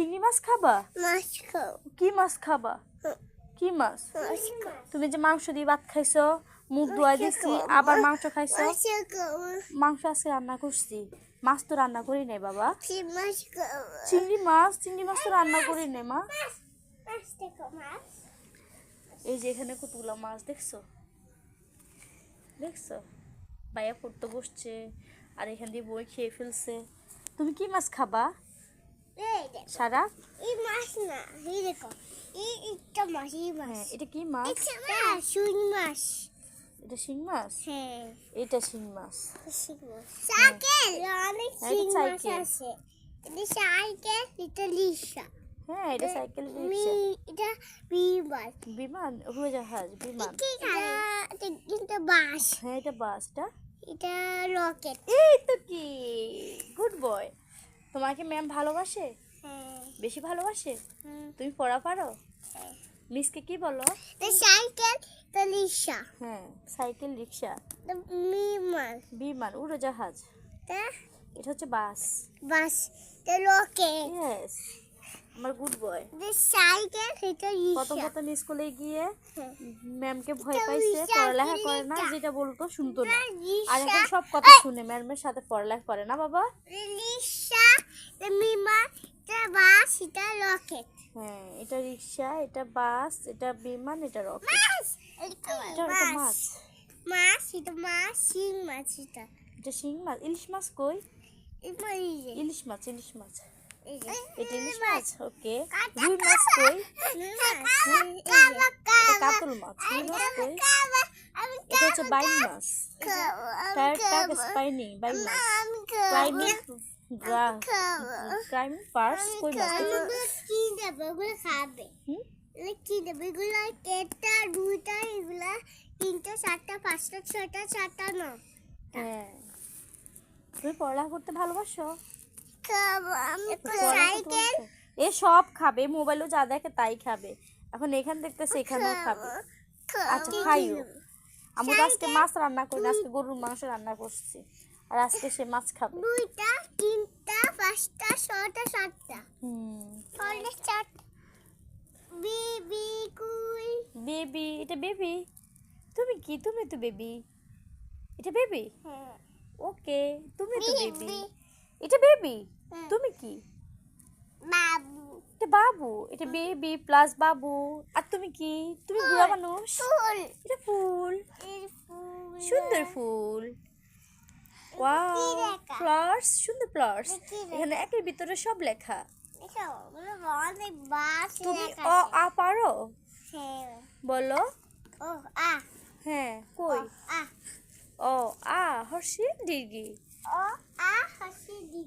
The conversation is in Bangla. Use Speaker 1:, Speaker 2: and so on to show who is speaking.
Speaker 1: চিংড়ি মাছ খাবা?
Speaker 2: মাছ খাও।
Speaker 1: কি মাছ খাবা? কি মাছ? তুমি যে মাংস দিয়ে ভাত খাইছো, মুখ ধোয়া দিছি, আবার মাংস খাইছো। মাংস আজকে রান্না করছি, মাছ তো রান্না করি নাই বাবা। চিংড়ি মাছ তো রান্না করি নাই মা। এই যে এখানে কতগুলো মাছ দেখছো, দেখছো? ভাইয়া পড়তে বসছে আর এখান দিয়ে বই খেয়ে ফেলছে। তুমি কি মাছ খাবা সারা?
Speaker 2: এই মাছ না, এই দেখো, এটা মাছ, এই মাছ।
Speaker 1: হ্যাঁ, এটা কি মাছ?
Speaker 2: শিং মাছ।
Speaker 1: এটা শিং মাছ?
Speaker 2: হ্যাঁ,
Speaker 1: এটা শিং মাছ।
Speaker 2: সাইকেল, অনেক শিং মাছ
Speaker 1: সাইকেল।
Speaker 2: আছে। এটা সাইকেল, এটা লিসা।
Speaker 1: হ্যাঁ, এটা সাইকেল, রিকশা।
Speaker 2: এটা বিমান।
Speaker 1: বিমান, উড়োজাহাজ, বিমান।
Speaker 2: এটা বাস।
Speaker 1: হ্যাঁ, এটা বাস।
Speaker 2: এটা রকেট।
Speaker 1: এই তো কি, গুড বয়। তোমাকে ম্যাম ভালোবাসে?
Speaker 2: হ্যাঁ।
Speaker 1: বেশি ভালোবাসে? তুমি পড়া পারো?
Speaker 2: হ্যাঁ।
Speaker 1: মিসকে কি বলো?
Speaker 2: সাইকেল, এটা লিসা।
Speaker 1: হ্যাঁ, সাইকেল, রিকশা।
Speaker 2: বিমান।
Speaker 1: বিমান, উড়োজাহাজ। এটা হচ্ছে বাস।
Speaker 2: বাস, এটা রকেট।
Speaker 1: ইয়েস, আমার গুড বয়।
Speaker 2: সাইকেল, এটা
Speaker 1: প্রথম
Speaker 2: রিকশা।
Speaker 1: প্রথম স্কুলে গিয়ে
Speaker 2: হ্যাঁ।
Speaker 1: ম্যামকে ভয়
Speaker 2: এটা
Speaker 1: পাইছে,
Speaker 2: রিকশা,
Speaker 1: পড়ালেখা করে না,
Speaker 2: রিকশা।
Speaker 1: যেটা বলতো শুনতো না।
Speaker 2: রিকশা।
Speaker 1: আর এখন সব কথা শুনে, ম্যামের সাথে পড়ালেখা করে না বাবা।
Speaker 2: রিকশা, এটা বিমান, এটা বাস, এটা রকেট।
Speaker 1: হ্যাঁ, এটা রিকশা, এটা বাস, এটা বিমান, এটা রকেট। এটা মাছ।
Speaker 2: মাছ, এটা মাছ, শিং মাছ, এটা।
Speaker 1: এটা শিং মাছ। ইলিশ মাছ কই?
Speaker 2: ইলিশ
Speaker 1: ইলিশ মাছ।
Speaker 2: এই যে।
Speaker 1: এটা ইলিশ মাছ, ওকে। রুই মাছ কই? এটা কাতল মাছ। রুই মাছ কই? এটা হচ্ছে বাইন মাছ। বাইন মাছ। ক্লাইমিং পার্স কই মাছ?
Speaker 2: কি দেবে ওগুলো খাবে? কি দেবে এগুলো? একটা, দুইটা, এগুলা 3টা, 4টা, 5টা, 6টা, 7টা, 9।
Speaker 1: হ্যাঁ, তুমি পড়ালেখা করতে ভালোবাসো?
Speaker 2: সাইকেল,
Speaker 1: এ সব খাবে, মোবাইলও যা দেখে তাই খাবে। এখন এখান দেখতেছে, এখানেও খাবে। আচ্ছা, খাইও। আমি তো আজকে মাছ রান্না করি, আজকে গরুর মাংস রান্না করছি, আর আজকে সে মাছ খাবে।
Speaker 2: 2টা, 3টা, 5টা, 6টা, 7টা। বেবি কুই।
Speaker 1: বেবি, এটা বেবি। তুমি কি? তুমি তো বেবি। এটা বেবি,
Speaker 2: হ্যাঁ।
Speaker 1: ওকে। তুমি তো বেবি।
Speaker 2: বেবি।
Speaker 1: এটা বেবি। তুমি কি?
Speaker 2: বাবু।
Speaker 1: এটা বাবু। এটা বেবি প্লাস বাবু। আর তুমি কি? তুমি বুড়া মানুষ।
Speaker 2: ফুল।
Speaker 1: এটা ফুল,
Speaker 2: এই ফুল।
Speaker 1: সুন্দর ফুল। ওয়াও, ফ্লাওয়ার্স, সুন্দর ফ্লাওয়ার্স। এখানে একের ভিতরে সব লেখা।
Speaker 2: এটা ওগুলো অনেক বাস
Speaker 1: তুমি
Speaker 2: লেখা
Speaker 1: অ
Speaker 2: আছে।
Speaker 1: আ পারো?
Speaker 2: হ্যাঁ।
Speaker 1: বলো।
Speaker 2: ও আ।
Speaker 1: হ্যাঁ, কই?
Speaker 2: আ।
Speaker 1: ও আ হর্ষে দীর্ঘি।
Speaker 2: ও আ হাসি দিদি।